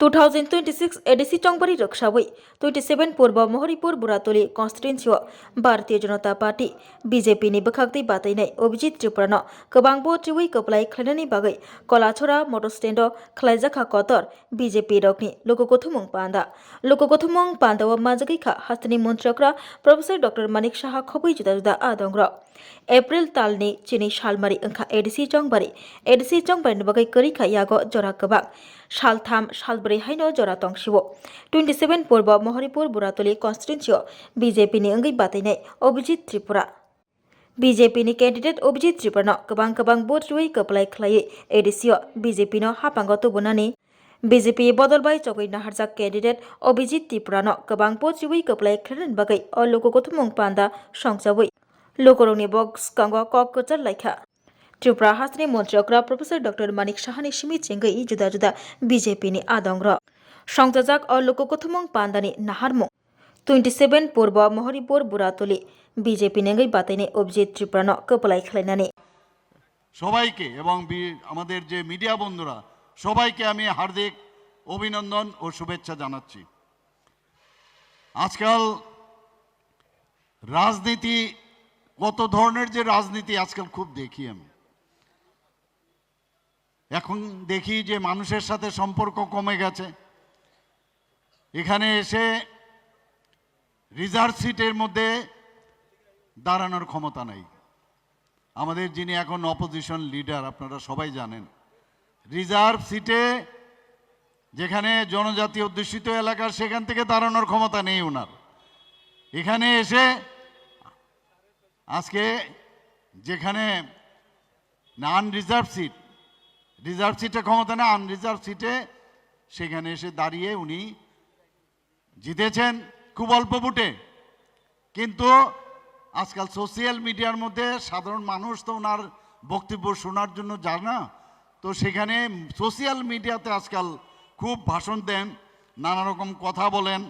2026 ADC चंगबारी रक्षावै 27 पूर्व Mohripur बुरातोली constituency Bharatiya Janata party BJP नि बखाक्दै बातैनाय अभिजित त्रिपुरानो गोबांबो त्रिवै कपलाय खलायनायनि बागै कलाछरा मटर स्टेन्ड खलायजाखा कतर बीजेपी रकनि लोकगथुमुं पान्दाव माजगैखा हास्तनि मन्त्रकरा प्रोफेसर डॉक्टर मानिक साहा खबै जुदा जुदा आदंग्र एप्रिल तालनि चिनी सालमारी अंखा एडिसी चंगबारी बागै करिखा यागो जरा गोबां सालथाम सालब्रै हाइनो जरा तंसिवो 27 पूर्व मोहरीपुर बुरातोली कन्स्टिट्युएन्सी बीजेपी नि अंगै बातैनाय अभिजित त्रिपुरा बीजेपी नि कैंडिडेट अभिजित त्रिपुरानो गोबां बोट्रिवै कपलाय खलायै एडिसी बीजेपी नो हापांग तबुनानै बीजेपी बदलबाय चगै नाहारजाक कैंडिडेट अभिजित त्रिपुरानो गोबां बोट्रिवै कपलाय खलायनायनि बागै लोकगथुमुं पान्दा संजावै लोकरंनि बक्स कांगो कक कचर लाइखा त्रिपुरा हास्तनि मन्त्रकरा प्रोफेसर डॉक्टर मानिक साहानि सिमि चेंगै जुदा जुदा बीजेपी नि आदंग्र संजाजाक लोकगथुमुं पान्दानि नाहारमुं 27 पूर्व मोहरीपुर बुरातोली बीजेपी नेंगै बातैनाय अभिजित त्रिपुरानो कपलाय खलायनानै সবাইকে এবং আমাদের যে মিডিয়া বন্ধুরা সবাইকে আমি হার্দিক অভিনন্দন ও শুভেচ্ছা জানাচ্ছি। আজকাল রাজনীতি কত ধরনের যে রাজনীতি আজকাল খুব দেখি আমি, এখন দেখি যে মানুষের সাথে সম্পর্ক কমে গেছে। এখানে এসে রিজার্ভ সিটের মধ্যে দাঁড়ানোর ক্ষমতা নাই। আমাদের যিনি এখন অপোজিশন লিডার আপনারা সবাই জানেন, রিজার্ভ সিটে যেখানে জনজাতি অধ্যুষিত এলাকা সেখান থেকে দাঁড়ানোর ক্ষমতা নেই ওনার। এখানে এসে আজকে যেখানে আনরিজার্ভ সিট, রিজার্ভ সিটে ক্ষমতা না, আনরিজার্ভ সিটে সেখানে এসে দাঁড়িয়ে উনি জিতেছেন খুব অল্প ভোটে। কিন্তু আজকাল সোশ্যাল মিডিয়ার মধ্যে সাধারণ মানুষ তো ওনার বক্তব্য শোনার জন্য যায় না, তো সেখানে সোশ্যাল মিডিয়াতে আজকাল খুব ভাষণ দেন, নানা রকম কথা বলেন।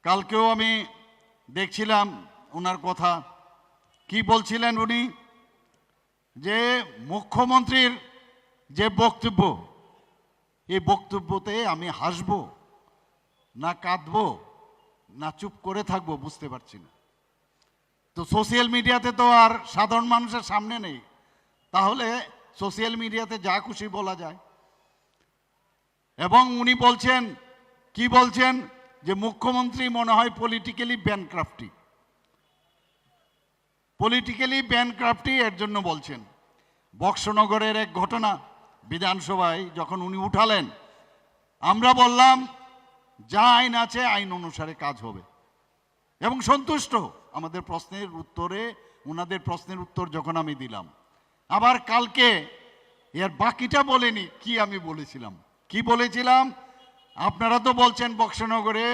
কালকেও আমি দেখছিলাম ওনার কথা, কি বলছিলেন উনি, যে মুখ্যমন্ত্রীর যে বক্তব্য, এই বক্তব্যতে আমি হাসবো না কাঁদবো না চুপ করে থাকবো বুঝতে পারছি না। তো সোশ্যাল মিডিয়াতে তো আর সাধারণ মানুষের সামনে নেই, তাহলে সোশ্যাল মিডিয়াতে যা খুশি বলা যায়। এবং উনি বলছেন, কি বলছেন, যে মুখ্যমন্ত্রী মনে হয় পলিটিক্যালি ব্যানক্রাফটি এর জন্য বলছেন। বক্সনগরের এক ঘটনা, বিধানসভায় যখন উনি উঠালেন, আমরা বললাম যা আইন আছে আইন অনুসারে কাজ হবে এবং সন্তুষ্ট। আমাদের প্রশ্নের উত্তরে, ওনাদের প্রশ্নের উত্তর যখন আমি দিলাম, আবার কালকে এর বাকিটা বলেনি কি আমি বলেছিলাম। কি বলেছিলাম, আপনারা তো বলছেন বক্সনগরে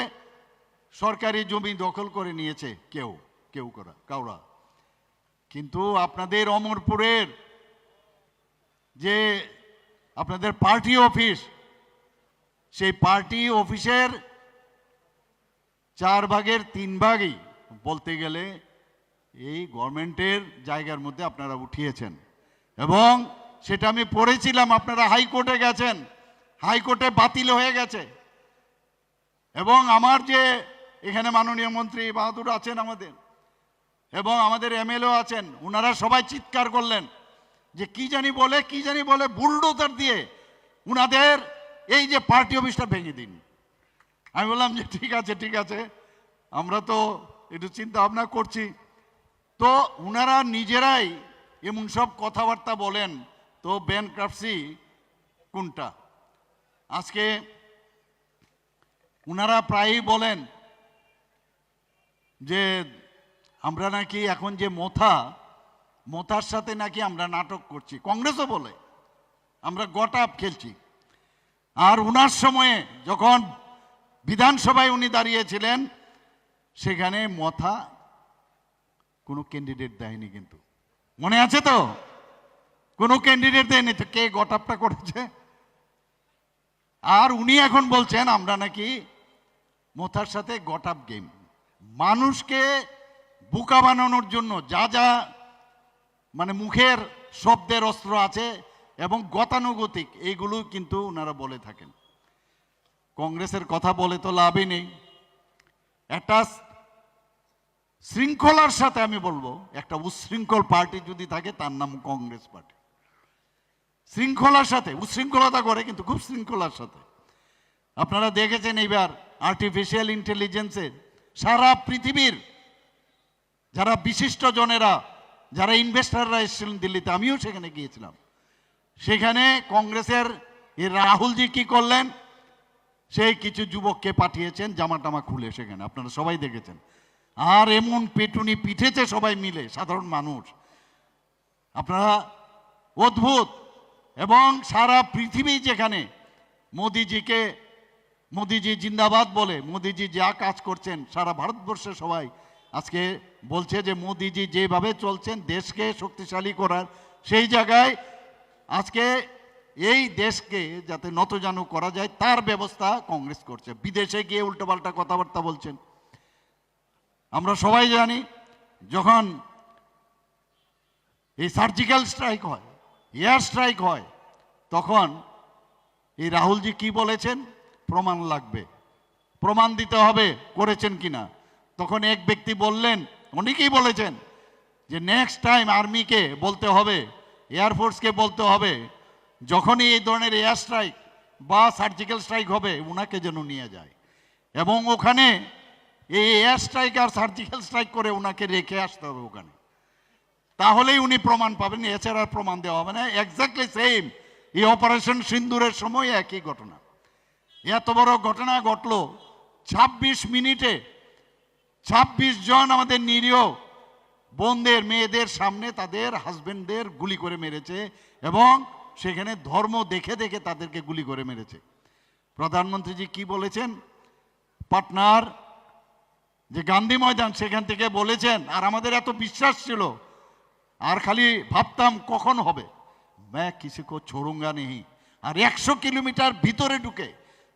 সরকারি জমি দখল করে নিয়েছে কাউরা, কিন্তু আপনাদের অমরপুরের যে আপনাদের পার্টি অফিস, সেই পার্টি অফিসের 4 ভাগের 3 ভাগই বলতে গেলে এই গভর্নমেন্টের জায়গার মধ্যে আপনারা উঠিয়েছেন। এবং সেটা আমি পড়েছিলাম, আপনারা হাইকোর্টে গেছেন, হাইকোর্টে বাতিল হয়ে গেছে। এবং আমার যে এখানে মাননীয় মন্ত্রী বাহাদুর আছেন আমাদের, এবং আমাদের এমএলএ আছেন, ওনারা সবাই চিৎকার করলেন যে কি জানি বলে বুলডোজার দিয়ে উনাদের এই যে পার্টি অফিসটা ভেঙে দিন। আমি বললাম যে ঠিক আছে, আমরা তো একটু চিন্তা ভাবনা করছি। তো উনারা নিজেরাই এমন সব কথাবার্তা বলেন, তো ব্যানক্রাফসি কোনটা? আজকে উনারা প্রায়ই বলেন যে আমরা নাকি এখন যে মোথার সাথে নাকি আমরা নাটক করছি, কংগ্রেসও বলে আমরা গট আপ খেলছি। আর উনার সময়ে যখন বিধানসভায় উনি দাঁড়িয়েছিলেন, সেখানে মথা কোনো ক্যান্ডিডেট দেয়নি, কিন্তু মনে আছে তো, কোনো ক্যান্ডিডেট দেয়নি। তো কে গট আপটা করেছে? আর উনি এখন বলছেন আমরা নাকি মোথার সাথে গট আপ গেম। মানুষকে বোকা বানানোর জন্য যা যা মানে মুখের শব্দের অস্ত্র আছে এবং গতানুগতিক এইগুলো কিন্তু ওনারা বলে থাকেন। কংগ্রেসের কথা বলে তো লাভই নেই। একটা শৃঙ্খলার সাথে আমি বলবো, একটা উচ্ছৃঙ্খল পার্টি যদি থাকে তার নাম কংগ্রেস পার্টি। শৃঙ্খলার সাথে উচ্ছৃঙ্খলতা করে, কিন্তু খুব শৃঙ্খলার সাথে। আপনারা দেখেছেন এইবার আর্টিফিশিয়াল ইন্টেলিজেন্সের সারা পৃথিবীর যারা বিশিষ্ট জনেরা, যারা ইনভেস্টাররা এসেছিলেন দিল্লিতে, আমিও সেখানে গিয়েছিলাম, সেখানে কংগ্রেসের এই রাহুলজি কি করলেন, সেই কিছু যুবককে পাঠিয়েছেন জামা টামা খুলে সেখানে, আপনারা সবাই দেখেছেন। আর এমন পেটুনি পিঠেছে সবাই মিলে, সাধারণ মানুষ, আপনারা অদ্ভুত। এবং সারা পৃথিবী যেখানে মোদিজি জিন্দাবাদ বলে, মোদিজি যা কাজ করছেন, সারা ভারতবর্ষে সবাই আজকে বলছে যে মোদিজি যেভাবে চলছেন দেশকে শক্তিশালী করার, সেই জায়গায় আজকে এই দেশকে যাতে নতজানু করা যায় তার ব্যবস্থা কংগ্রেস করছে। বিদেশে গিয়ে উল্টোপাল্টা কথাবার্তা বলছেন। আমরা সবাই জানি যখন এই সার্জিক্যাল স্ট্রাইক হয়, এয়ার স্ট্রাইক হয়, তখন এই রাহুলজি কি বলেছেন, প্রমাণ লাগবে, প্রমাণ দিতে হবে করেছেন কিনা। তখন এক ব্যক্তি বললেন, অনেকেই বলেছেন যে নেক্সট টাইম আর্মিকে বলতে হবে, এয়ারফোর্সকে বলতে হবে, যখনই এই ধরনের এয়ার স্ট্রাইক বা সার্জিক্যাল স্ট্রাইক হবে ওনাকে যেন নিয়ে যায়, এবং ওখানে এই এয়ার স্ট্রাইক আর সার্জিক্যাল স্ট্রাইক করে ওনাকে রেখে আসতে হবে ওখানে, তাহলেই উনি প্রমাণ পাবেন, এছাড়া প্রমাণ দেওয়া হবে না। এক্স্যাক্টলি সেম এই অপারেশন সিন্দুরের সময় একই ঘটনা। এত বড় ঘটনা ঘটলো, 26 মিনিটে 26 জন আমাদের নিরীহ বোনদের, মেয়েদের সামনে তাদের হাজবেন্ডদের গুলি করে মেরেছে, এবং সেখানে ধর্ম দেখে দেখে তাদেরকে গুলি করে মেরেছে। প্রধানমন্ত্রীজি কি বলেছেন, পাটনার যে গান্ধী ময়দান সেখান থেকে বলেছেন, আর আমাদের এত বিশ্বাস ছিল, আর খালি ভাবতাম কখন হবে, मैं किसी को छोड़ूंगा नहीं। আর 100 কিলোমিটার ভিতরে ঢুকে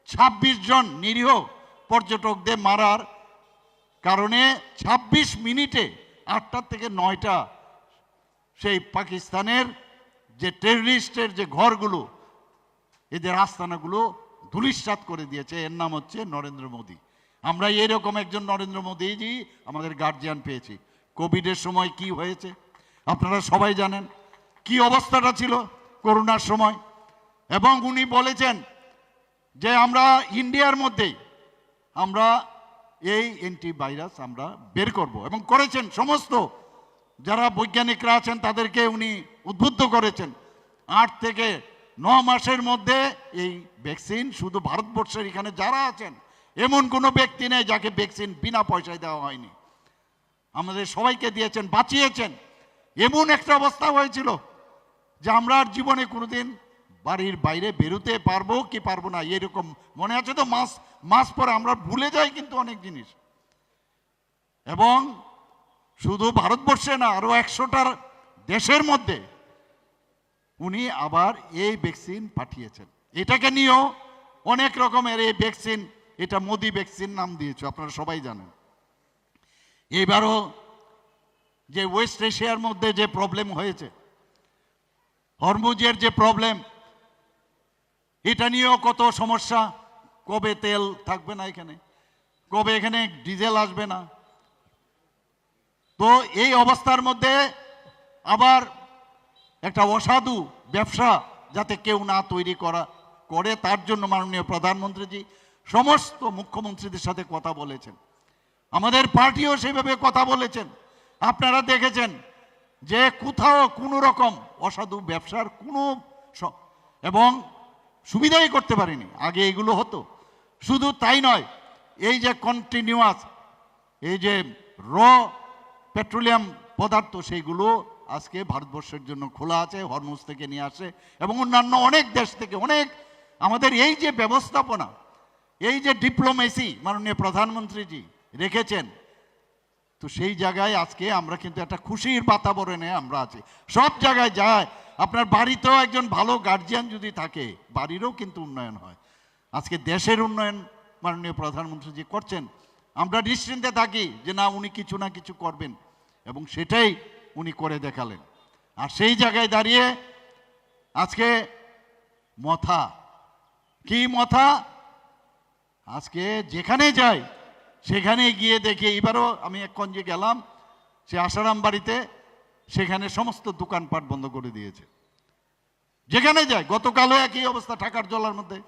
26 জন নিরীহ পর্যটকদের মারার কারণে 26 মিনিটে 8টা থেকে 9টা সেই পাকিস্তানের যে টেররিস্টের যে ঘরগুলো, এদের আস্তানাগুলো ধূলিসাৎ করে দিয়েছে। এর নাম হচ্ছে নরেন্দ্র মোদী। আমরা এরকম একজন নরেন্দ্র মোদীজি আমাদের গার্জিয়ান পেয়েছি। কোভিডের সময় কি হয়েছে আপনারা সবাই জানেন, কি অবস্থাটা ছিল করোনার সময়। এবং উনি বলেছেন যে আমরা ইন্ডিয়ার মধ্যেই আমরা এই অ্যান্টিভাইরাস আমরা বের করব, এবং করেছেন। সমস্ত যারা বৈজ্ঞানিকরা আছেন তাদেরকে উনি উদ্বুদ্ধ করেছেন। 8 থেকে 9 মাসের মধ্যে এই ভ্যাকসিন, শুধু ভারতবর্ষের এখানে যারা আছেন এমন কোনো ব্যক্তি নেই যাকে ভ্যাকসিন বিনা পয়সায় দেওয়া হয়নি। আমাদের সবাইকে দিয়েছেন, বাঁচিয়েছেন। এমন একটা অবস্থা হয়েছিল যে আমরা আর জীবনে কোনোদিন বাড়ির বাইরে বেরোতে পারবো কি পারবো না এরকম মনে আছে তো। মাস পরে আমরা ভুলে যাই কিন্তু অনেক জিনিস। এবং শুধু ভারতবর্ষে না, আরো 100টার দেশের মধ্যে উনি আবার এই ভ্যাকসিন পাঠিয়েছেন। এটাকে নিয়েও অনেক রকমের এই ভ্যাকসিন, এটা মোদি ভ্যাকসিন নাম দিয়েছে, আপনারা সবাই জানেন। এইবারও যে ওয়েস্ট এশিয়ার মধ্যে যে প্রবলেম হয়েছে, হরমুজের যে প্রবলেম, এটা নিয়েও কত সমস্যা। কবে তেল থাকবে না এখানে, কবে এখানে ডিজেল আসবে না। তো এই অবস্থার মধ্যে আবার একটা অসাধু ব্যবসা যাতে কেউ না তৈরি করে তার জন্য মাননীয় প্রধানমন্ত্রীজি সমস্ত মুখ্যমন্ত্রীদের সাথে কথা বলেছেন। আমাদের পার্টিও সেভাবে কথা বলেছেন। আপনারা দেখেছেন যে কোথাও কোনো রকম অসাধু ব্যবসার কোনো এবং সুবিধাই করতে পারেনি। আগে এগুলো হতো। শুধু তাই নয়, এই যে কন্টিনিউয়াস এই যে র পেট্রোলিয়াম পদার্থ, সেইগুলো আজকে ভারতবর্ষের জন্য খোলা আছে, হরমুজ থেকে নিয়ে আসে, এবং অন্যান্য অনেক দেশ থেকে অনেক। আমাদের এই যে ব্যবস্থাপনা, এই যে ডিপ্লোমেসি মাননীয় প্রধানমন্ত্রীজি রেখেছেন, তো সেই জায়গায় আজকে আমরা কিন্তু একটা খুশির বাতাবরণে আমরা আছি। সব জায়গায় যায়, আপনার বাড়িতেও একজন ভালো গার্জিয়ান যদি থাকে, বাড়িরও কিন্তু উন্নয়ন হয়। আজকে দেশের উন্নয়ন মাননীয় প্রধানমন্ত্রীজি করছেন। আমরা নিশ্চিন্তে থাকি যে না, উনি কিছু না কিছু করবেন, এবং সেটাই উনি করে দেখালেন। আর সেই জায়গায় দাঁড়িয়ে আজকে মথা কি মথা, আজকে যেখানে যাই সেখানে গিয়ে দেখি, এবারও আমি এক কঞ্জে গেলাম, সে আশারাম বাড়িতে, সেখানে সমস্ত দোকানপাট বন্ধ করে দিয়েছে। যেখানে যাই, গতকালও একই অবস্থা ঢাকার জলার মধ্যে।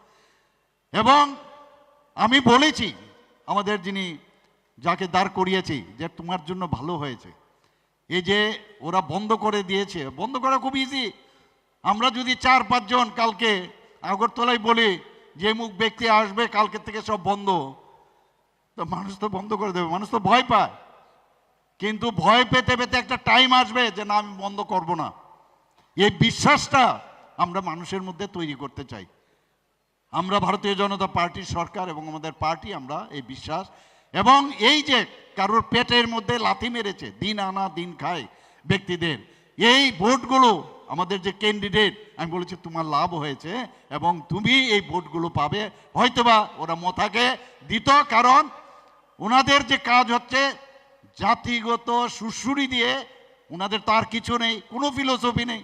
এবং আমি বলেছি আমাদের যিনি যাকে দাঁড় করিয়েছি যে তোমার জন্য ভালো হয়েছে, এই যে ওরা বন্ধ করে দিয়েছে, বন্ধ করা খুব ইজি। আমরা যদি 4-5 জন কালকে আগরতলায় বলি যে মুখ ব্যক্তি আসবে কালকে থেকে সব বন্ধ, তো মানুষ তো বন্ধ করে দেবে, মানুষ তো ভয় পায়। কিন্তু ভয় পেতে পেতে একটা টাইম আসবে যে না, আমি বন্ধ করব না। এই বিশ্বাসটা আমরা মানুষের মধ্যে তৈরি করতে চাই। আমরা ভারতীয় জনতা পার্টির সরকার এবং আমাদের পার্টি, আমরা এই বিশ্বাস এবং এই যে কারোর পেটের মধ্যে লাথি মেরেছে, দিন আনা দিন খায় ব্যক্তিদের, এই ভোটগুলো আমাদের যে ক্যান্ডিডেট, আমি বলেছি তোমার লাভ হয়েছে এবং তুমি এই ভোটগুলো পাবে। হয়তোবা ওরা মথাকে দিত, কারণ ওনাদের যে কাজ হচ্ছে জাতিগত সুরসুরি দিয়ে, ওনাদের তার কিছু নেই, কোনো ফিলোসফি নেই।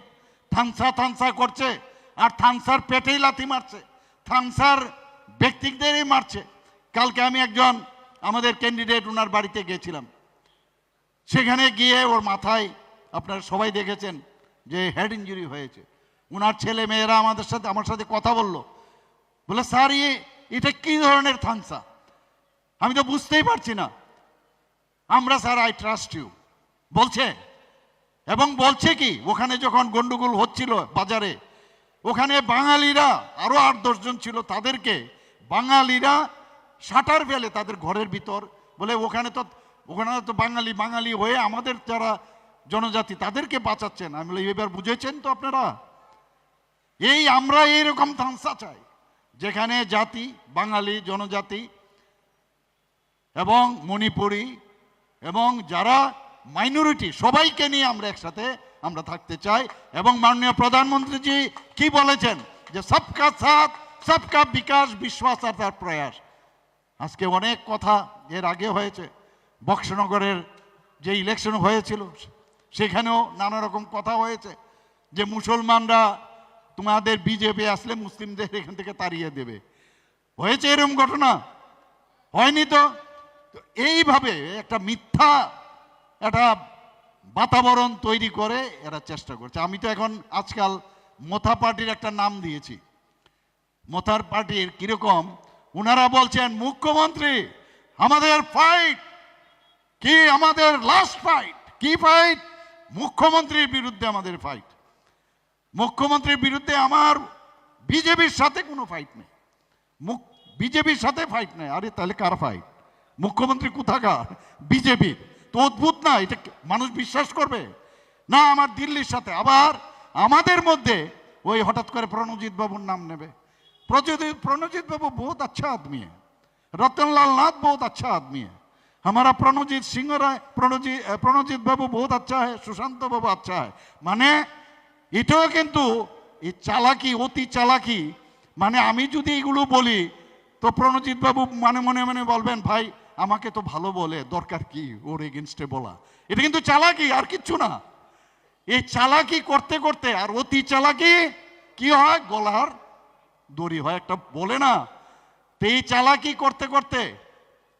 থানসা করছে আর থানসার পেটেই লাথি মারছে, থানসার ব্যক্তিদেরই মারছে। কালকে আমি একজন আমাদের ক্যান্ডিডেট ওনার বাড়িতে গেছিলাম, সেখানে গিয়ে ওর মাথায় আপনারা সবাই দেখেছেন যে হেড ইঞ্জুরি হয়েছে। ওনার ছেলে মেয়েরা আমার সাথে কথা বলল, বলে স্যার এটা কি ধরনের থানসা, আমি তো বুঝতেই পারছি না। আমরা স্যার আই ট্রাস্ট ইউ বলছে, এবং বলছে কি ওখানে যখন গন্ডগোল হচ্ছিল বাজারে, ওখানে বাঙালিরা আরো 8-10 জন ছিল, তাদেরকে বাঙালিরা শাটার ফেলে তাদের ঘরের ভিতর, বলে ওখানে তো বাঙালি হয়ে আমাদের যারা জনজাতি তাদেরকে বাঁচাচ্ছেন। আমি বলি এবার বুঝেছেন তো আপনারা, আমরা এইরকম থানসা চাই যেখানে জাতি, বাঙালি, জনজাতি এবং মণিপুরি এবং যারা মাইনরিটি সবাইকে নিয়ে আমরা একসাথে আমরা থাকতে চাই। এবং মাননীয় প্রধানমন্ত্রীজি কি বলেছেন যে সবকা সাথ সবকা বিকাশ বিশ্বাস আর তার প্রয়াস। আজকে অনেক কথা এর আগে হয়েছে, বক্সনগরের যে ইলেকশন হয়েছিল সেখানেও নানা রকম কথা হয়েছে যে মুসলমানরা তোমাদের বিজেপি আসলে মুসলিমদের এখান থেকে তাড়িয়ে দেবে। হয়েছে এরকম ঘটনা? হয়নি তো। এইভাবে একটা মিথ্যা একটা বাতাবরণ তৈরি করে এরা চেষ্টা করছে। আমি তো এখন আজকাল মথা পার্টির একটা নাম দিয়েছি। মথার পার্টির কিরকম, ওনারা বলছেন মুখ্যমন্ত্রী আমাদের ফাইট কি, আমাদের লাস্ট ফাইট কি ফাইট, মুখ্যমন্ত্রীর বিরুদ্ধে আমাদের ফাইট। মুখ্যমন্ত্রীর বিরুদ্ধে আমার বিজেপির সাথে কোনো ফাইট নেই, বিজেপির সাথে ফাইট নেই। আরে তাহলে কার ফাইট? মুখ্যমন্ত্রী কোথাকার? বিজেপির। তো অদ্ভুত না, এটা মানুষ বিশ্বাস করবে না? আমার দিল্লির সাথে। আবার আমাদের মধ্যে ওই হঠাৎ করে প্রণজিৎ বাবুর নাম নেবে। प्रणजीत बाबू बहुत अच्छा आदमी है, रतनलाल नाथ बहुत अच्छा आदमी है, हमारा प्रणजीत सिंह राय प्रणजीत बाबू बहुत अच्छा है, सुशांत बाबू अच्छा है। माने এটাও কিন্তু এই চালাকি, অতি চালাকি। মানে আমি যদি এগুলো বলি তো প্রণজিৎ বাবু মনে মনে বলবেন ভাই আমাকে তো ভালো বলে, দরকার কি ওর এগেনস্টে বলা। এটা কিন্তু চালাকি, আর কিচ্ছু না। এই চালাকি করতে করতে আর অতি চালাকি কি হয়, গলার দড়ি হয় একটা, বলে না? তো এই চালাকি করতে করতে,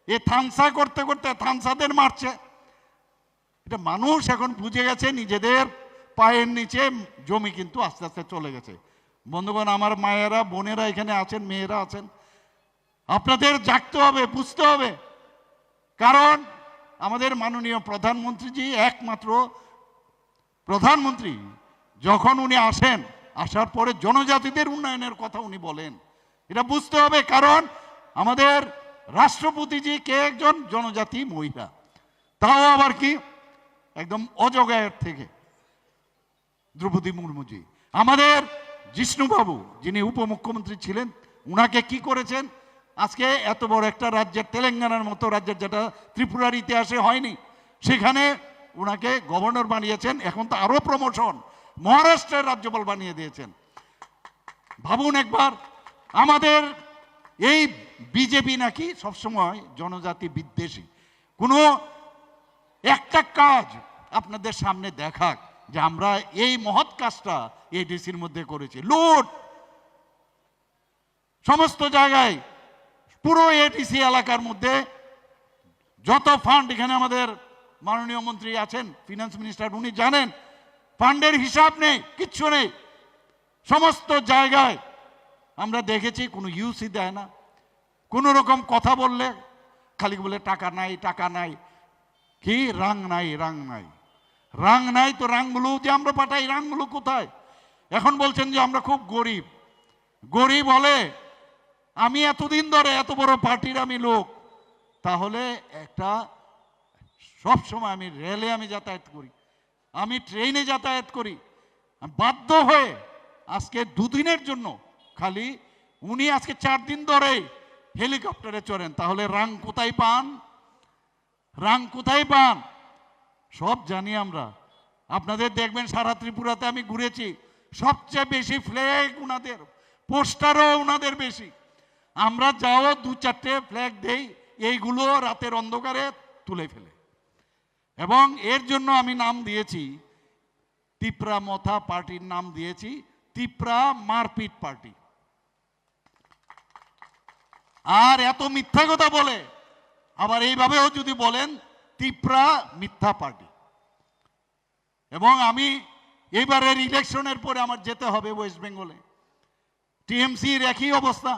এই থানসা করতে করতে থানসাদের মারছে। এটা মানুষ এখন বুঝে গেছে, নিজেদের পায়ের নিচে জমি কিন্তু আস্তে আস্তে চলে গেছে। বন্ধুগণ, আমার মায়েরা, বোনেরা এখানে আছেন, মেয়েরা আছেন, আপনাদের জাগতে হবে, বুঝতে হবে। কারণ আমাদের মাননীয় প্রধানমন্ত্রীজি একমাত্র প্রধানমন্ত্রী, যখন উনি আসেন, আসার পরে জনজাতিদের উন্নয়নের কথা উনি বলেন, এটা বুঝতে হবে। কারণ আমাদের রাষ্ট্রপতিজি কে একজন জনজাতি মহিলা, তাও আবার কি একদম অজগায়ের থেকে, দ্রৌপদী মুর্মুজি। আমাদের জিষ্ণুবাবু যিনি উপমুখ্যমন্ত্রী ছিলেন, উনাকে কি করেছেন, আজকে এত বড় একটা রাজ্যের, তেলেঙ্গানার মতো রাজ্যের, যেটা ত্রিপুরার ইতিহাসে হয়নি, সেখানে উনাকে গভর্নর বানিয়েছেন। এখন তো আরো প্রমোশন, মহারাষ্ট্রের রাজ্যপাল বানিয়ে দিয়েছেন। ভাবুন একবার, আমাদের এই বিজেপি নাকি সবসময় জনজাতি বিদ্বেষী। কোনো একটা কাজ আপনাদের সামনে দেখাক যে আমরা এই মহৎ কাজটা এডিসির মধ্যে করেছি। লুট, সমস্ত জায়গায় পুরো এটিসি এলাকার মধ্যে যত ফান্ড, এখানে আমাদের মাননীয় মন্ত্রী আছেন, ফিনান্স মিনিস্টার, উনি জানেন ফান্ডের হিসাব নেই, কিচ্ছু নেই। সমস্ত জায়গায় আমরা দেখেছি কোনো ইউসি দেয় না, কোনো রকম কথা বললে খালি বলে টাকা নাই, টাকা নাই, কি রাং নাই, রাং নাই, রাং নাই। তো রাংগুলো যে আমরা পাঠাই, রাংগুলো কোথায়? এখন বলছেন যে আমরা খুব গরিব। গরিব হলে আমি এতদিন ধরে এত বড় পার্টির আমি লোক, তাহলে একটা সব সময় আমি রেলে আমি যাতায়াত করি, আমি ট্রেনে যাতায়াত করি, বাধ্য হয়ে আজকে দুদিনের জন্য খালি উনি আজকে 4 দিন ধরে হেলিকপ্টারে চড়েন, তাহলে রাং কোথায় পান? রাং কোথায় পান? সব জানি আমরা। আপনাদের দেখবেন সারা ত্রিপুরাতে আমি ঘুরেছি, সবচেয়ে বেশি ফ্ল্যাগ উনাদের, পোস্টারও উনাদের বেশি। আমরা যাও 2-4টে ফ্ল্যাগ দেই, এইগুলো রাতের অন্ধকারে তুলে ফেলে। এবং এর জন্য আমি নাম দিয়েছি, তিপ্রা মথা পার্টির নাম দিয়েছি তিপ্রা মারপিট পার্টি। আর এত মিথ্যা কথা বলে আবার এইভাবেও যদি বলেন তিপ্রা মিথ্যা পার্টি। এবং আমি এবারের ইলেকশনের পরে আমার যেতে হবে ওয়েস্ট বেঙ্গলে। টিএমসির একই অবস্থা,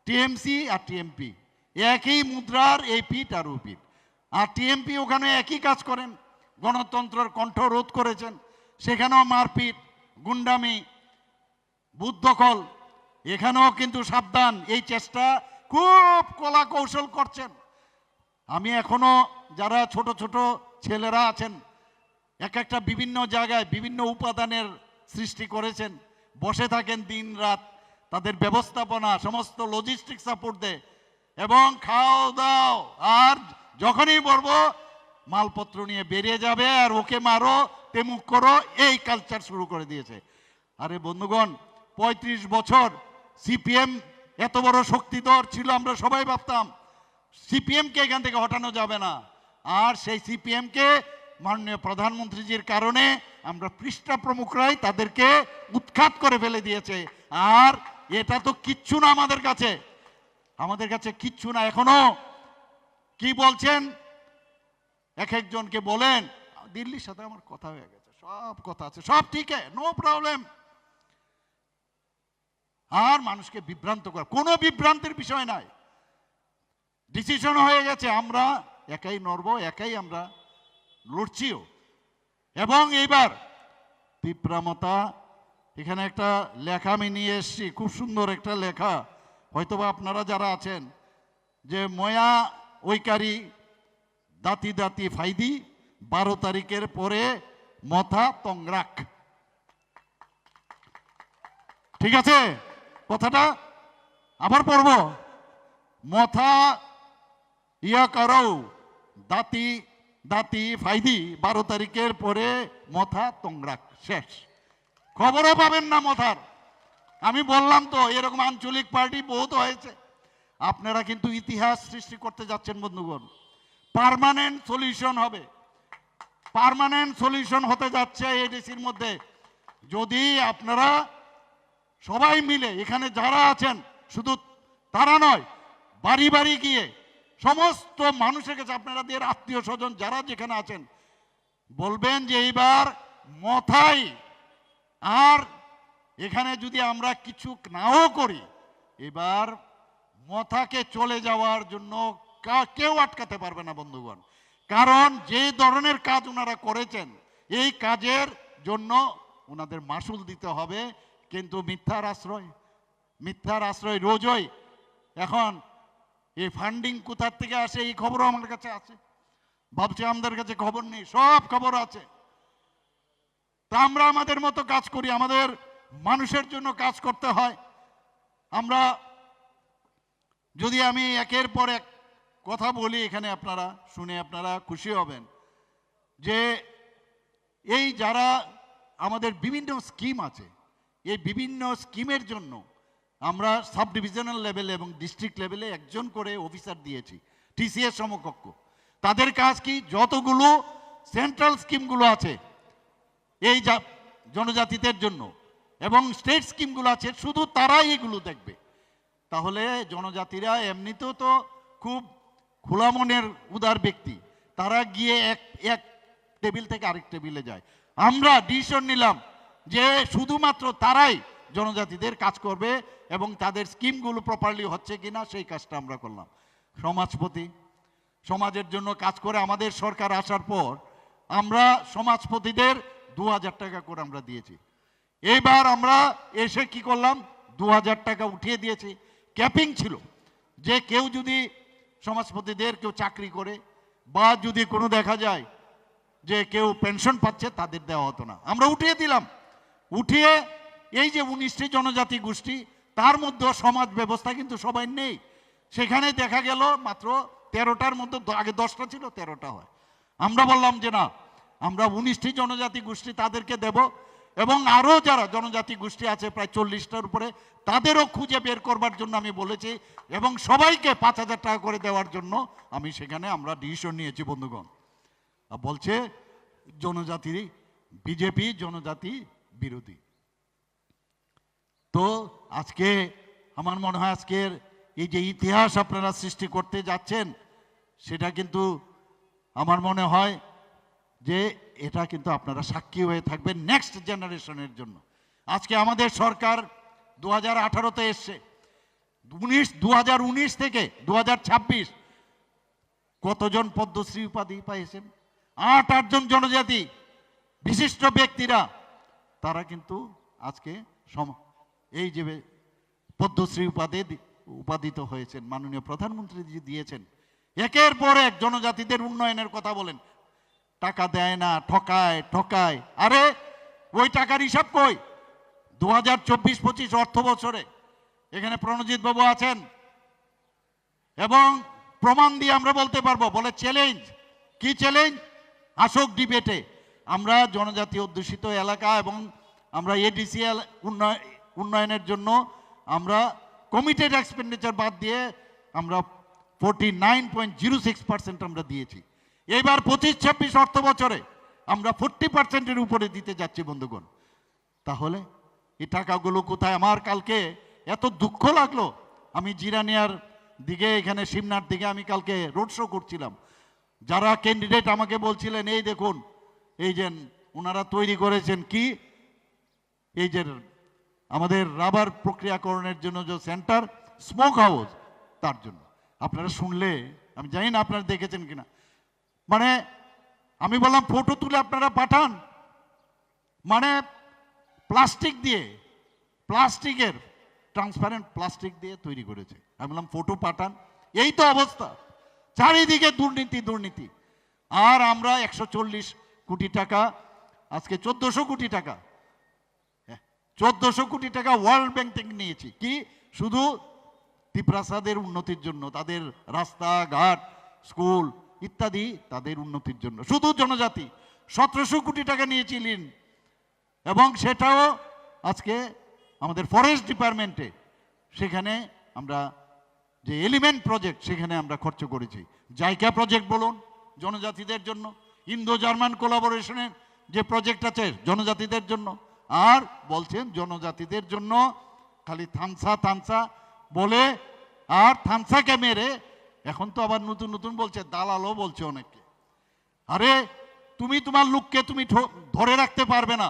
টিএমসি আর টিএমপি একই মুদ্রার, এই পিঠ আর ও পিঠ। আর টিএমপি ওখানে একই কাজ করেন, গণতন্ত্রের কণ্ঠ রোধ করেছেন, সেখানেও মারপিট, গুন্ডামি, বুথ দখল। এখানেও কিন্তু সাবধান, এই চেষ্টা খুব কলা কৌশল করছেন। আমি এখনো যারা ছোট ছোট ছেলেরা আছেন, এক একটা বিভিন্ন জায়গায় বিভিন্ন উপাদানের সৃষ্টি করেছেন, বসে থাকেন দিন রাত, তাদের ব্যবস্থাপনা সমস্ত লজিস্টিক সাপোর্ট দেয় এবং খাও দাও, আর যখনই বলবো মালপত্র নিয়ে বেরিয়ে যাবে আর ওকে মারো তেমুক করো, এই কালচার শুরু করে দিয়েছে। আরে বন্ধুগণ, 35 বছর সিপিএম এত বড় শক্তিধর ছিল, আমরা সবাই ভাবতাম সিপিএমকে এখান থেকে হটানো যাবে না। আর সেই সিপিএমকে মাননীয় প্রধানমন্ত্রীজির কারণে আমরা পৃষ্ঠা প্রমুখরাই তাদেরকে উৎখাত করে ফেলে দিয়েছে। আর এটা তো কিচ্ছু না আমাদের কাছে, আমাদের কাছে কিচ্ছু না। এখনো কি বলছেন, এক একজনকে বলেন, দিল্লির সাথে আমার কথা হয়ে গেছে, সব কথা আছে, সব ঠিক আছে, নো প্রবলেম। আর মানুষকে বিভ্রান্ত করা, কোনো বিভ্রান্তির বিষয় নাই, ডিসিশন হয়ে গেছে, আমরা একাই নড়বো, একাই আমরা লড়ছিও। এবং এইবার তিপ্রামতা, এখানে একটা লেখা আমি নিয়ে এসছি, খুব সুন্দর একটা লেখা, হয়তোবা আপনারা যারা আছেন, যে ময়া ওইকারি দাতি দাতি ফাইদি 12 তারিখের পরে মথা তংরাক। ঠিক আছে, কথাটা আবার পড়ব, মথা ইয়া করো দাতি দাতি ফাইদি 12 তারিখের পরে মথা তংরাক, শেষ। খবরও পাবেন না মথার। আমি বললাম তো এরকম আঞ্চলিক পার্টি বহুত হয়েছে। আপনারা কিন্তু ইতিহাস সৃষ্টি করতে যাচ্ছেন বন্ধুগণ, পার্মানেন্ট সলিউশন হবে, পার্মানেন্ট সলিউশন হতে যাচ্ছে এডিসির মধ্যে। যদি আপনারা সবাই মিলে, এখানে যারা আছেন শুধু তারা নয়, বাড়ি বাড়ি গিয়ে সমস্ত মানুষের কাছে আপনাদের আত্মীয় স্বজন যারা যেখানে আছেন বলবেন যে এইবার মথাই, আর এখানে যদি আমরা কিছু নাও করি, এবার মথাকে চলে যাওয়ার জন্য কেউ আটকাতে পারবে না বন্ধুগণ। কারণ যে ধরনের কাজ ওনারা করেছেন, এই কাজের জন্য ওনাদের মাসুল দিতে হবে। কিন্তু মিথ্যার আশ্রয়, মিথ্যার আশ্রয় রোজই। এখন এই ফান্ডিং কোথার থেকে আসে এই খবরও আমার কাছে আছে, ভাবছি আমাদের কাছে খবর নেই, সব খবর আছে। তা আমরা আমাদের মতো কাজ করি, আমাদের মানুষের জন্য কাজ করতে হয়। আমরা যদি আমি একের পর এক কথা বলি, এখানে আপনারা শুনে আপনারা খুশি হবেন যে এই যারা আমাদের বিভিন্ন স্কিম আছে, এই বিভিন্ন স্কিমের জন্য আমরা সাব ডিভিশনাল লেভেলে এবং ডিস্ট্রিক্ট লেভেলে একজন করে অফিসার দিয়েছি, টিসিএস সমকক্ষ। তাদের কাজ কি, যতগুলো সেন্ট্রাল স্কিমগুলো আছে এই জনজাতিদের জন্য এবং স্টেট স্কিমগুলো আছে, শুধু তারাই এগুলো দেখবে। তাহলে জনজাতিরা এমনিতেও তো খুব খোলা মনের উদার ব্যক্তি, তারা গিয়ে এক টেবিল থেকে আরেক টেবিলে যায়। আমরা ডিসিশন নিলাম যে শুধুমাত্র তারাই জনজাতিদের কাজ করবে এবং তাদের স্কিমগুলো প্রপারলি হচ্ছে কিনা সেই কাজটা আমরা করলাম। সমাজপতি সমাজের জন্য কাজ করে আমাদের সরকার আসার পর আমরা সমাজপতিদের 2000 টাকা করে আমরা দিয়েছি। এইবার আমরা এসে কি করলাম, 2000 টাকা উঠিয়ে দিয়েছি। ক্যাপিং ছিল যে কেউ যদি সমাজপতিদের কেউ চাকরি করে বা যদি কোনো দেখা যায় যে কেউ পেনশন পাচ্ছে তাদের দেওয়া হতো না, আমরা উঠিয়ে দিলাম। উঠিয়ে এই যে 19টি জনজাতি গোষ্ঠী, তার মধ্যে সমাজ ব্যবস্থা কিন্তু সবাই নেই। সেখানে দেখা গেল মাত্র 13টার মধ্যে, আগে 10টা ছিল 13টা হয়। আমরা বললাম যে না, আমরা 19টি জনজাতি গোষ্ঠী তাদেরকে দেব এবং আরও যারা জনজাতি গোষ্ঠী আছে প্রায় 40টার উপরে, তাদেরও খুঁজে বের করবার জন্য আমি বলেছি এবং সবাইকে 5000 টাকা করে দেওয়ার জন্য আমি সেখানে আমরা ডিসিশন নিয়েছি বন্ধুগণ। বলছে জনজাতি বিজেপি জনজাতি বিরোধী। তো আজকে আমার মনে হয় আজকের এই যে ইতিহাস আপনারা সৃষ্টি করতে যাচ্ছেন, সেটা কিন্তু আমার মনে হয় যে এটা কিন্তু আপনারা সাক্ষী হয়ে থাকবেন নেক্সট জেনারেশনের জন্য। আজকে আমাদের সরকার 2018-তে এসছে, 2019 থেকে 2026 কতজন পদ্মশ্রী উপাধি পাইছেন? 8 জন জনজাতি বিশিষ্ট ব্যক্তিরা তারা কিন্তু আজকে এই যে পদ্মশ্রী উপাধিত হয়েছেন, মাননীয় প্রধানমন্ত্রী দিয়েছেন। একের পর এক জনজাতিদের উন্নয়নের কথা বলেন, টাকা দেয় না, ঠকায়। আরে ওই টাকার হিসাব কই? 2024-25 অর্থ বছরে এখানে প্রণজিৎ বাবু আছেন এবং প্রমাণ দিয়ে আমরা বলতে পারবো। বলে চ্যালেঞ্জ, কি চ্যালেঞ্জ? আসক ডিবেটে আমরা জনজাতি অধ্যুষিত এলাকা এবং আমরা এডিসি উন্নয়নের জন্য আমরা কমিটেড এক্সপেন্ডিচার বাদ দিয়ে আমরা 49.06% আমরা দিয়েছি। এবার 25-26 অর্থ বছরে আমরা 40%-এর উপরে দিতে যাচ্ছি বন্ধুগণ। তাহলে এই টাকাগুলো কোথায়? আমার কালকে এত দুঃখ লাগলো, আমি জিরানিয়ার দিকে, এখানে সিমনার দিকে আমি কালকে রোড শো করছিলাম। যারা ক্যান্ডিডেট আমাকে বলছিলেন এই দেখুন, এই যে ওনারা তৈরি করেছেন কি, এই যে আমাদের রাবার প্রক্রিয়াকরণের জন্য যে সেন্টার, স্মোক হাউস, তার জন্য। আপনারা শুনলে, আমি জানি না আপনারা দেখেছেন কিনা, মানে আমি বললাম ফটো তুলে আপনারা পাঠান, মানে প্লাস্টিক দিয়ে, প্লাস্টিকের ট্রান্সপারেন্ট প্লাস্টিক দিয়ে তৈরি করেছে। আমি বললাম ফটো পাঠান। এই তো অবস্থা, চারিদিকে দুর্নীতি। আর আমরা 140 কোটি টাকা, আজকে 1400 কোটি টাকা, 1400 কোটি টাকা ওয়ার্ল্ড ব্যাংক থেকে নিয়েছি। কি? শুধু তিপ্রাসাদের উন্নতির জন্য, তাদের রাস্তাঘাট, স্কুল ইত্যাদি তাদের উন্নতির জন্য। শুধু জনজাতি 1700 কোটি টাকা নিয়েছি ঋণ, এবং সেটাও আজকে আমাদের ফরেস্ট ডিপার্টমেন্টে, সেখানে আমরা যে এলিমেন্ট প্রজেক্ট সেখানে আমরা খরচ করেছি। জাইকা প্রজেক্ট বলুন জনজাতিদের জন্য, ইন্দো জার্মান কোলাবোরেশনের যে প্রজেক্ট আছে জনজাতিদের জন্য, আর বলছেন জনজাতিদের জন্য খালি থানসা বলে, আর থানসাকে মেরে এখন তো আবার নতুন বলছে, দালালও বলছে অনেককে। আরে তুমি তোমার লোককে তুমি ধরে রাখতে পারবে না।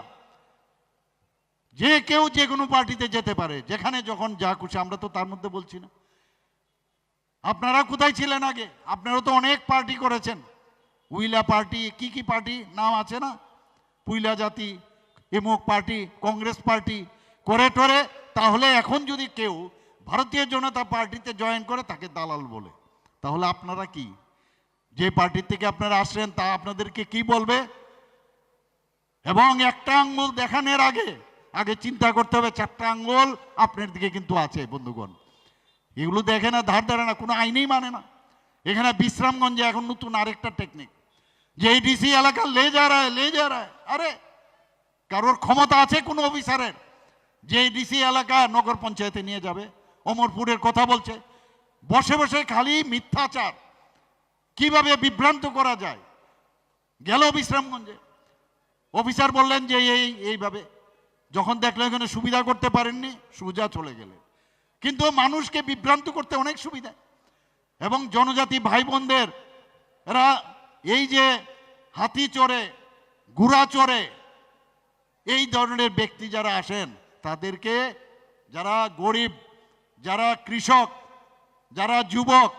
যে কেউ যে কোনো পার্টিতে যেতে পারে, যেখানে যখন যা খুশি। আমরা তো তার মধ্যে বলছি না। আপনারা কোথায় ছিলেন আগে? আপনারা তো অনেক পার্টি করেছেন, উইলা পার্টি, কি পার্টি নাম আছে না, পুইলা জাতি, এমুক পার্টি, কংগ্রেস পার্টি করে টরে। তাহলে এখন যদি কেউ ভারতীয় জনতা পার্টিতে জয়েন করে তাকে দালাল বলে, তাহলে আপনারা কি, যে পার্টি থেকে আপনারা আসেন তা আপনাদেরকে কি বলবে? এবং একটা আঙ্গুল দেখানোর আগে চিন্তা করতে হবে 4টা আঙ্গুল আপনার দিকে কিন্তু আছে বন্ধুগণ। এগুলো দেখে না, ধার ধারে না, কোনো আইনেই মানে না। এখানে বিশ্রামগঞ্জে এখন নতুন আরেকটা টেকনিক, যে ডিসি এলাকা লে যা রায়। আরে কারোর ক্ষমতা আছে কোনো অফিসারের যে ডিসি এলাকা নগর পঞ্চায়েতে নিয়ে যাবে? অমরপুরের কথা বলছে, বসে খালি মিথ্যাচার, কিভাবে বিভ্রান্ত করা যায়। গেল বিশ্রামগঞ্জে, অফিসার বললেন যে এইভাবে, যখন দেখলেন এখানে সুবিধা করতে পারেননি, সোজা চলে গেলেন। কিন্তু মানুষকে বিভ্রান্ত করতে অনেক সুবিধা। এবং জনজাতি ভাই বোনদের এরা এই যে হাতি চড়ে, ঘোড়া চড়ে, এই ধরনের ব্যক্তি যারা আসেন তাদেরকে, যারা গরিব, যারা কৃষক, যারা যুবক,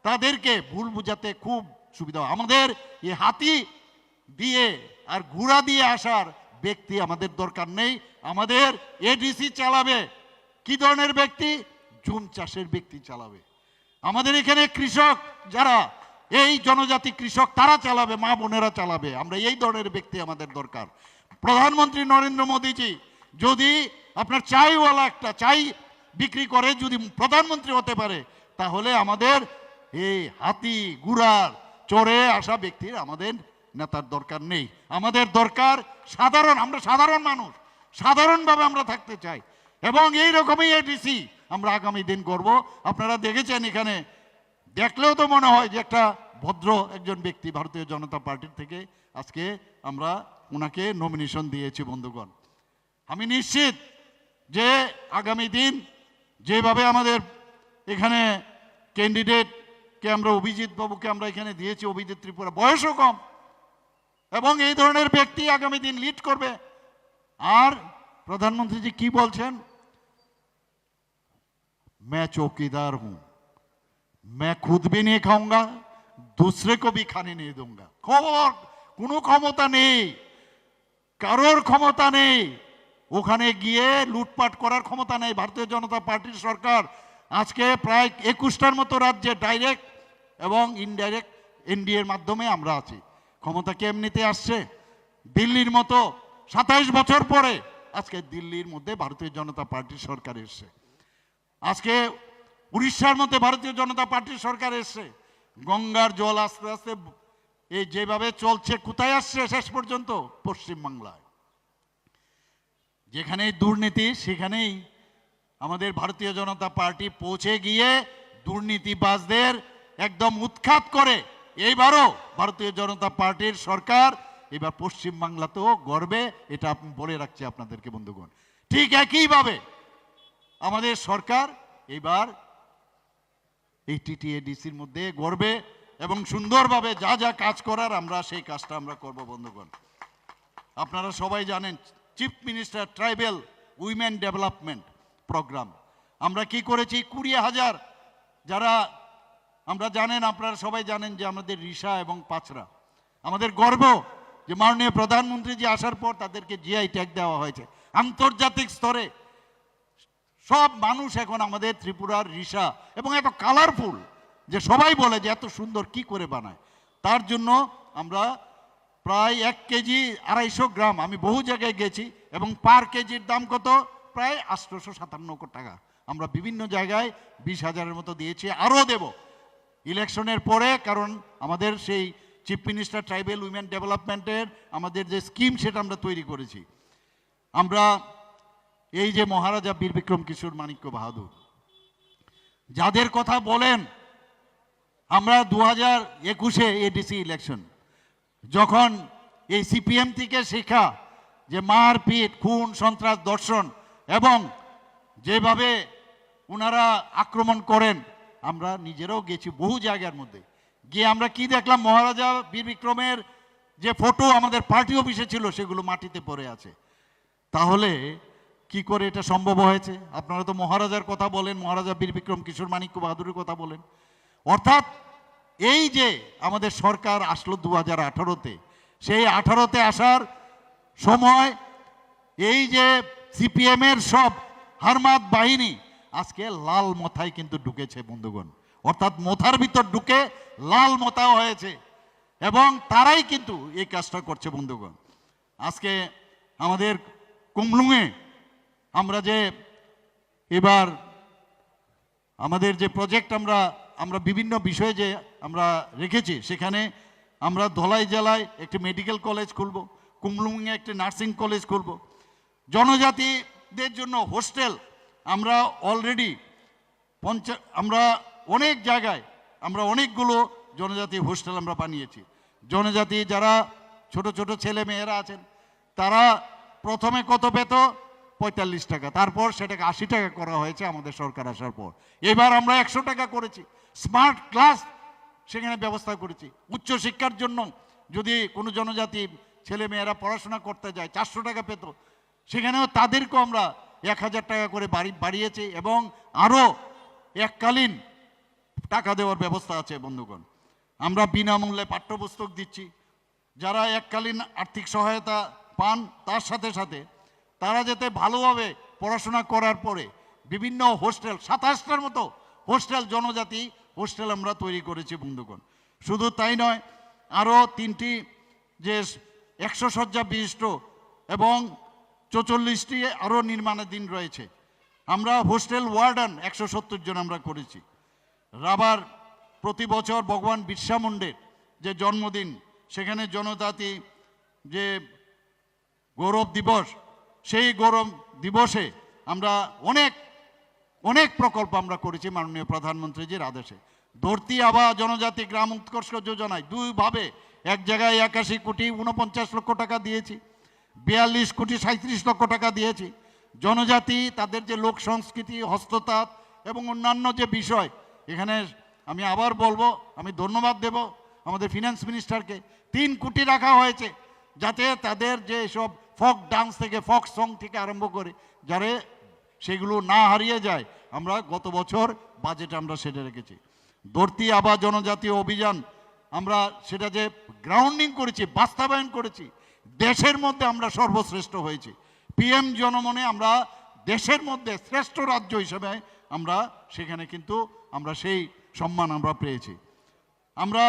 তাদেরকে ভুল বোঝাতে খুব সুবিধা হয়। আমাদের এই হাতি দিয়ে আর ঘোড়া দিয়ে আসার ব্যক্তি আমাদের দরকার নেই। আমাদের এডিসি চালাবে কি ধরনের ব্যক্তি? জুম চাষের ব্যক্তি চালাবে। আমাদের এখানে কৃষক যারা, এই জনজাতি কৃষক, তারা চালাবে, মা বোনেরা চালাবে। আমরা এই ধরনের ব্যক্তি আমাদের দরকার। প্রধানমন্ত্রী নরেন্দ্র মোদীজি যদি আপনার চাইওয়ালা একটা চাই বিক্রি করে যদি প্রধানমন্ত্রী হতে পারে, তাহলে আমাদের এই হাতি ঘোড়ার চড়ে আসা ব্যক্তির আমাদের নেতার দরকার নেই। আমাদের দরকার সাধারণ, আমরা সাধারণ মানুষ, সাধারণভাবে আমরা থাকতে চাই। এবং এই রকমই এডিসি আমরা আগামী দিন করব। আপনারা দেখেছেন এখানে, দেখলেও তো মনে হয় যে একটা ভদ্র একজন ব্যক্তি ভারতীয় জনতা পার্টির থেকে আজকে আমরা ওনাকে নমিনেশন দিয়েছি। বন্ধুগণ, আমি নিশ্চিত যে আগামী দিন যেভাবে আমাদের এখানে ক্যান্ডিডেটকে আমরা, অভিজিৎ বাবুকে আমরা এখানে দিয়েছি, অভিজিৎ ত্রিপুরা, বয়সও কম, এবং এই ধরনের ব্যক্তি আগামী দিন লিড করবে। আর প্রধানমন্ত্রীজি কি বলছেন? मैं चौकीदार हूं, मैं खुद भी नहीं खाऊंगा, दूसरे को भी खाने नहीं दूंगा। খবর কোনো ক্ষমতা নেই, কারোর ক্ষমতা নেই, ওখানে গিয়ে লুটপাট করার ক্ষমতা নেই। ভারতীয় জনতা পার্টির সরকার আজকে প্রায় 21টার মতো রাজ্যে ডাইরেক্ট এবং ইনডাইরেক্ট এনডিএর মাধ্যমে আমরা আছি। ক্ষমতা কি এমনিতে আসছে? দিল্লির মতো 27 বছর পরে আজকে দিল্লির মধ্যে ভারতীয় জনতা পার্টির সরকার এসছে। আজকে উড়িষ্যার মধ্যে ভারতীয় জনতা পার্টির সরকার এসছে। গঙ্গার জল আস্তে আস্তে এই যেভাবে চলছে, কোথায় আসছে শেষ পর্যন্ত? পশ্চিমবাংলায়। যেখানেই দুর্নীতি সেখানেই আমাদের ভারতীয় জনতা পার্টি পৌঁছে গিয়ে দুর্নীতিবাজদের একদম উৎখাত করে। এইবারও ভারতীয় জনতা পার্টির সরকার এবার পশ্চিমবাংলাতেও গড়বে, এটা আমি বলে রাখছি আপনাদেরকে বন্ধুগণ। ঠিক একইভাবে আমাদের সরকার এবার এই টিটিএডিসির মধ্যে গড়বে এবং সুন্দরভাবে যা যা কাজ করার আমরা সেই কাজটা আমরা করব। বন্ধুগণ, আপনারা সবাই জানেন chief minister tribal women development programme আমরা কি করেছি, 20,000 যারা আমরা জানেন, আপনারা সবাই জানেন যে আমাদের রিসা এবং পাচরা, আমাদের গর্ব যে মাননীয় প্রধানমন্ত্রী যে আসার পর তাদেরকে জিআই ট্যাগ দেওয়া হয়েছে। আন্তর্জাতিক স্তরে সব মানুষ এখন আমাদের ত্রিপুরার রিসা, এবং এত কালারফুল যে সবাই বলে যে এত সুন্দর কি করে বানায়। তার জন্য আমরা প্রায় 1 কেজি 250 গ্রাম, আমি বহু জায়গায় গেছি, এবং পার কেজির দাম কত? প্রায় 857 টাকা। আমরা বিভিন্ন জায়গায় 20,000-এর মতো দিয়েছি, আরও দেব ইলেকশনের পরে, কারণ আমাদের সেই চিফ মিনিস্টার ট্রাইবেল উইমেন ডেভেলপমেন্টের আমাদের যে স্কিম সেটা আমরা তৈরি করেছি। আমরা এই যে মহারাজা বীর বিক্রম কিশোর মাণিক্য বাহাদুর যাদের কথা বলেন, আমরা 2021-এ এডিসি ইলেকশন যখন এই সিপিএম থেকে শেখা যে মারপিট, খুন, সন্ত্রাস, ধর্ষণ এবং যেভাবে ওনারা আক্রমণ করেন, আমরা নিজেরাও গেছি বহু জায়গার মধ্যে গিয়ে আমরা কি দেখলাম, মহারাজা বীর বিক্রমের যে ফটো আমাদের পার্টি অফিসে ছিল সেগুলো মাটিতে পড়ে আছে। তাহলে কি করে এটা সম্ভব হয়েছে? আপনারা তো মহারাজার কথা বলেন, মহারাজা বীর বিক্রম কিশোর মাণিক্য বাহাদুরের কথা বলেন। অর্থাৎ এই যে আমাদের সরকার আসলো 2018-তে, সেই 18-তে আসার সময় এই যে সিপিএমের সব হারমাত বাহিনী আজকে লাল মথায় কিন্তু ঢুকেছে বন্ধুগণ। অর্থাৎ মথার ভিতর ঢুকে লাল মথা হয়েছে, এবং তারাই কিন্তু এই কাজটা করছে বন্ধুগণ। আজকে আমাদের কুমলুঙে আমরা যে এবার আমাদের যে প্রজেক্ট আমরা বিভিন্ন বিষয়ে যে আমরা রেখেছি, সেখানে আমরা ধলাই জেলায় একটি মেডিকেল কলেজ খুলব, কুমলুঙে একটি নার্সিং কলেজ খুলব, জনজাতিদের জন্য হোস্টেল আমরা অলরেডি আমরা অনেক জায়গায় আমরা অনেকগুলো জনজাতি হোস্টেল আমরা বানিয়েছি। জনজাতি যারা ছোট ছোট ছেলে মেয়েরা আছেন, তারা প্রথমে কত পেত? 45 টাকা, তারপর সেটাকে 80 টাকা করা হয়েছে আমাদের সরকার আসার পর। এবার আমরা 100 টাকা করেছি। স্মার্ট ক্লাস সেখানে ব্যবস্থা করেছি। উচ্চশিক্ষার জন্য যদি কোনো জনজাতি ছেলে মেয়েরা পড়াশোনা করতে যায় 400 টাকা পেত, সেখানেও তাদেরকেও আমরা 1000 টাকা করে বাড়িয়েছি এবং আরও এককালীন টাকা দেওয়ার ব্যবস্থা আছে বন্ধুগণ। আমরা বিনামূল্যে পাঠ্যপুস্তক দিচ্ছি। যারা এককালীন আর্থিক সহায়তা পান তার সাথে সাথে তারা যাতে ভালোভাবে পড়াশোনা করার পরে বিভিন্ন হোস্টেল, 27টার মতো হোস্টেল, জনজাতি হোস্টেল আমরা তৈরি করেছি বন্ধুগণ। শুধু তাই নয়, আরও 3টি যে 100 শয্যা বিশিষ্ট এবং 44টি আরও নির্মাণাধীন রয়েছে। আমরা হোস্টেল ওয়ার্ডেন 170 জন আমরা করেছি। রাবার প্রতি বছর ভগবান বিরসা মুন্ডের যে জন্মদিন, সেখানে জনজাতি যে গৌরব দিবস, সেই গৌরব দিবসে আমরা অনেক অনেক প্রকল্প আমরা করেছি মাননীয় প্রধানমন্ত্রীজির আদেশে। ধরতি আবা জনজাতি গ্রাম উৎকর্ষ যোজনায় দুইভাবে এক জায়গায় 81 কোটি 49 লক্ষ টাকা দিয়েছি, 42 কোটি 37 লক্ষ টাকা দিয়েছি। জনজাতি তাদের যে লোক সংস্কৃতি, হস্ততাঁত এবং অন্যান্য যে বিষয়, এখানে আমি আবার বলবো, আমি ধন্যবাদ দেব আমাদের ফিনান্স মিনিস্টারকে। 3 কোটি রাখা হয়েছে যাতে তাদের যে সব ফক ডান্স থেকে ফক সং থেকে আরম্ভ করে যারা সেগুলো না হারিয়ে যায়, আমরা গত বছর বাজেটে আমরা সেটা রেখেছি। ধরতি আবা জনজাতীয় অভিযান আমরা সেটা যে গ্রাউন্ডিং করেছি, বাস্তবায়ন করেছি, দেশের মধ্যে আমরা সর্বশ্রেষ্ঠ হয়েছি। পিএম জনমনে আমরা দেশের মধ্যে শ্রেষ্ঠ রাজ্য হিসেবে আমরা সেখানে কিন্তু আমরা সেই সম্মান আমরা পেয়েছি। আমরা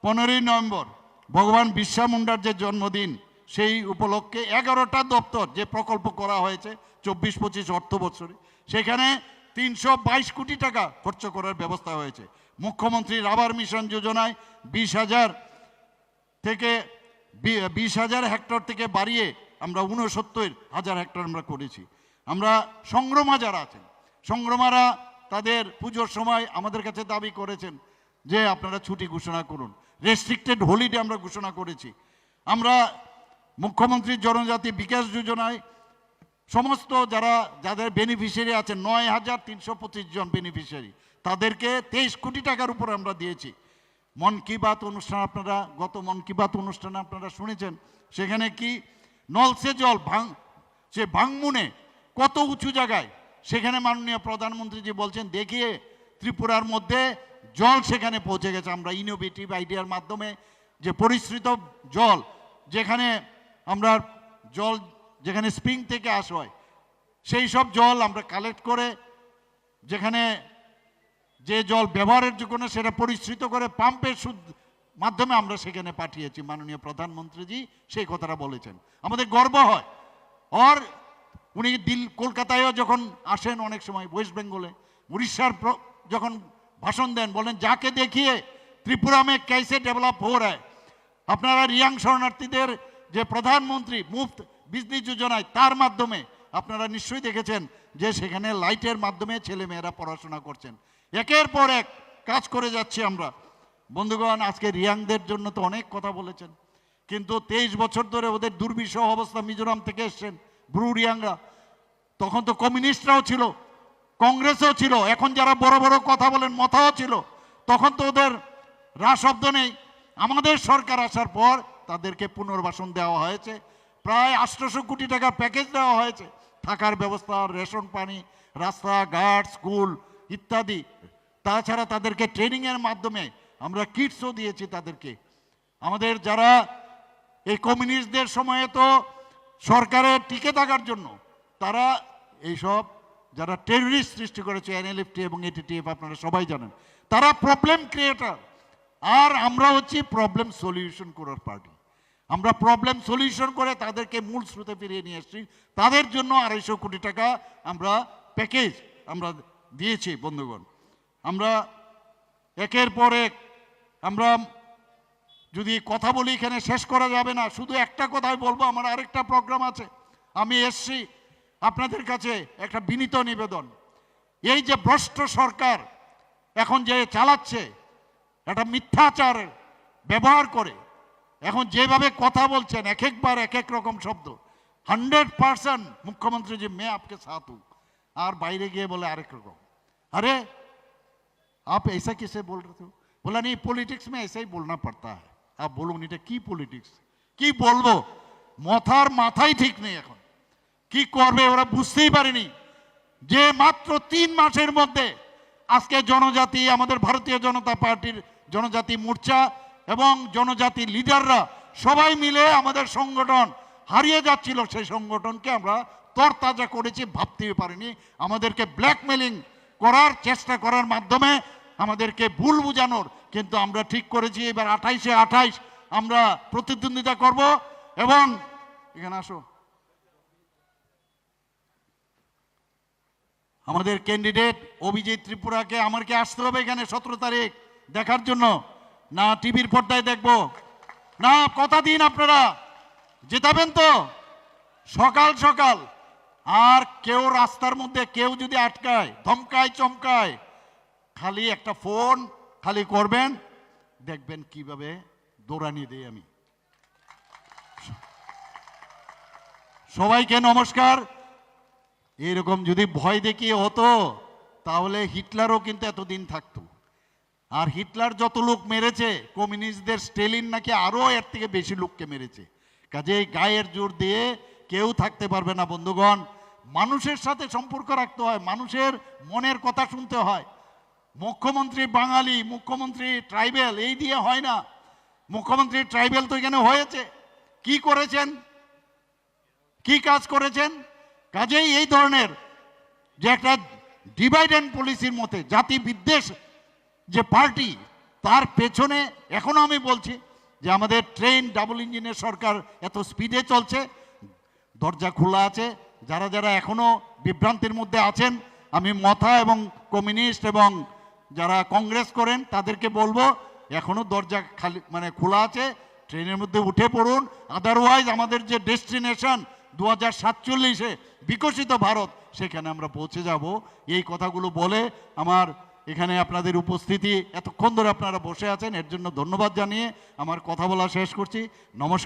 15ই নভেম্বর ভগবান বিরসা মুন্ডার যে জন্মদিন, সেই উপলক্ষে 11টা দপ্তর যে প্রকল্প করা হয়েছে 24-25 অর্থ বছরে, সেখানে 322 কোটি টাকা খরচ করার ব্যবস্থা হয়েছে। মুখ্যমন্ত্রী রাবার মিশন যোজনায় 20,000 হেক্টর থেকে বাড়িয়ে আমরা 69,000 হেক্টর আমরা করেছি। আমরা সংগ্রামা যারা আছেন, সংগ্রামারা তাদের পুজোর সময় আমাদের কাছে দাবি করেছেন যে আপনারা ছুটি ঘোষণা করুন, রেস্ট্রিক্টেড হলিডে আমরা ঘোষণা করেছি। আমরা মুখ্যমন্ত্রী জনজাতি বিকাশ যোজনায় সমস্ত যাদের বেনিফিশিয়ারি আছে 9,325 জন বেনিফিশিয়ারি, তাদেরকে 23 কোটি টাকার উপর আমরা দিয়েছি। মন কি বাত অনুষ্ঠান, আপনারা গত মন কি বাত অনুষ্ঠানে আপনারা শুনেছেন, সেখানে কি নলসে জল সে ভাঙমুনে কত উঁচু জায়গায়, সেখানে মাননীয় প্রধানমন্ত্রীজি বলছেন দেখিয়ে ত্রিপুরার মধ্যে জল সেখানে পৌঁছে গেছে। আমরা ইনোভেটিভ আইডিয়ার মাধ্যমে যে পরিশ্রিত জল, যেখানে আমরা জল যেখানে স্প্রিং থেকে আসা হয়, সেই সব জল আমরা কালেক্ট করে যেখানে যে জল ব্যবহারের যোগ্য না সেটা পরিশ্রিত করে পাম্পের মাধ্যমে আমরা সেখানে পাঠিয়েছি। মাননীয় প্রধানমন্ত্রীজি সেই কথাটা বলেছেন, আমাদের গর্ব হয়। আর উনি কলকাতায়ও যখন আসেন, অনেক সময় ওয়েস্ট বেঙ্গলে, উড়িষ্যার যখন ভাষণ দেন, বলেন যাকে দেখিয়ে ত্রিপুরা মে कैसे डेवलप हो रहा है। আপনারা রিয়াং শরণার্থীদের যে প্রধানমন্ত্রী মুফত বিজলি যোজনায়, তার মাধ্যমে আপনারা নিশ্চয়ই দেখেছেন যে সেখানে লাইটের মাধ্যমে ছেলেমেয়েরা পড়াশোনা করছেন। একের পর এক কাজ করে যাচ্ছি আমরা। বন্ধুগণ, আজকে রিয়াংদের জন্য তো অনেক কথা বলেছেন, কিন্তু 23 বছর ধরে ওদের দুর্বিষহ অবস্থা। মিজোরাম থেকে এসছেন ব্রু রিয়াংরা, তখন তো কমিউনিস্টরাও ছিল, কংগ্রেসও ছিল, এখন যারা বড় বড় কথা বলেন মতাও ছিল, তখন তো ওদের শব্দ নেই। আমাদের সরকার আসার পর তাদেরকে পুনর্বাসন দেওয়া হয়েছে, প্রায় 800 কোটি টাকার প্যাকেজ দেওয়া হয়েছে, থাকার ব্যবস্থা, রেশন পানি, রাস্তাঘাট, স্কুল ইত্যাদি। তাছাড়া তাদেরকে ট্রেনিংয়ের মাধ্যমে আমরা কিটসও দিয়েছি তাদেরকে। আমাদের যারা এই কমিউনিস্টদের সময়ে তো সরকারের টিকে থাকার জন্য তারা এইসব যারা টেররিস্ট সৃষ্টি করেছে, NLFT এবং ATTF, আপনারা সবাই জানেন, তারা প্রবলেম ক্রিয়েটার। আর আমরা হচ্ছি প্রবলেম সলিউশন করার পার্টি। আমরা প্রবলেম সলিউশন করে তাদেরকে মূল স্রোতে ফিরিয়ে নিয়ে এসেছি। তাদের জন্য 250 কোটি টাকা আমরা প্যাকেজ আমরা দিয়েছি। বন্ধুগণ, আমরা একের পর এক আমরা যদি কথা বলি এখানে শেষ করা যাবে না। শুধু একটা কথাই বলবো, আমার আরেকটা প্রোগ্রাম আছে, আমি এসছি আপনাদের কাছে একটা বিনীত নিবেদন। এই যে ভ্রষ্ট সরকার এখন যে চালাচ্ছে, একটা মিথ্যাচার ব্যবহার করে এখন যেভাবে কথা বলছেন, এক একবার এক এক রকম শব্দ, 100% मुख्यमंत्री जी मैं आपके साथ हूं और बाहर गए बोले आरेक रकम अरे आप ऐसा किसे बोल रहे थे बोला नहीं पॉलिटिक्स में ऐसा ही बोलना पड़ता है आप बोलून এটা কি পলিটিক্স কি বলবো মাথার মাথাই ঠিক নেই এখন কি করবে ওরা বুঝতেই পারেনি যে মাত্র 3 মাসের মধ্যে আজকে জনজাতি আমাদের ভারতীয় জনতা পার্টির জনজাতি মোর্চা এবং জনজাতি লিডাররা সবাই মিলে আমাদের সংগঠন হারিয়ে যাচ্ছিল সেই সংগঠনকে আমরা তরতাজা করেছি ভাবতেই পারিনি আমাদেরকে ব্ল্যাকমেলিং করার চেষ্টা করার মাধ্যমে আমাদেরকে ভুল বুঝানোর কিন্তু আমরা ঠিক করেছি এবার 28-এ 28 আমরা প্রতিদ্বন্দ্বিতা করব এবং এখানে আসো আমাদের ক্যান্ডিডেট অভিজিৎ ত্রিপুরাকে আমাকে আসতে হবে এখানে 17 তারিখ দেখার জন্য না টিভির পর্দায় দেখব না কথা দিন আপনারা জেতাবেন তো সকাল সকাল আর কেউ রাস্তার মধ্যে কেউ যদি আটকায় ধমকায় চমকায় খালি একটা ফোন খালি করবেন দেখবেন কিভাবে দৌড়ানি দেই আমি সবাইকে নমস্কার এরকম যদি ভয় দেখিয়ে হতো তাহলে হিটলারও কিন্তু এতদিন থাকতো আর হিটলার যত লোক মেরেছে কমিউনিস্টদের স্টেলিন নাকি আরো এর থেকে বেশি লোককে মেরেছে কাজেই গায়ের জোর দিয়ে কেউ থাকতে পারবে না বন্ধুগণ মানুষের সাথে সম্পর্ক রাখতে হয় মানুষের মনের কথা শুনতে হয় মুখ্যমন্ত্রী বাঙালি মুখ্যমন্ত্রী ট্রাইবেল এই দিয়ে হয় না মুখ্যমন্ত্রী ট্রাইবেল তো এখানে হয়েছে কি করেছেন কি কাজ করেছেন কাজেই এই ধরনের যে একটা ডিভাইড অ্যান্ড পলিসির মতে জাতি বিদ্বেষ যে পার্টি তার পেছনে এখনো আমি বলছি যে আমাদের ট্রেন ডাবল ইঞ্জিনের সরকার এত স্পিডে চলছে দরজা খোলা আছে যারা যারা এখনো বিভ্রান্তির মধ্যে আছেন আমি মথা এবং কমিউনিস্ট এবং যারা কংগ্রেস করেন তাদেরকে বলবো এখনো দরজা খালি মানে খোলা আছে ট্রেনের মধ্যে উঠে পড়ুন আদারওয়াইজ আমাদের যে ডেস্টিনেশন 2047-এ বিকশিত ভারত সেখানে আমরা পৌঁছে যাব এই কথাগুলো বলে আমার এখানে আপনাদের উপস্থিতি এতক্ষণ ধরে আপনারা বসে আছেন এর জন্য ধন্যবাদ জানিয়ে আমার কথা বলা শেষ করছি নমস্কার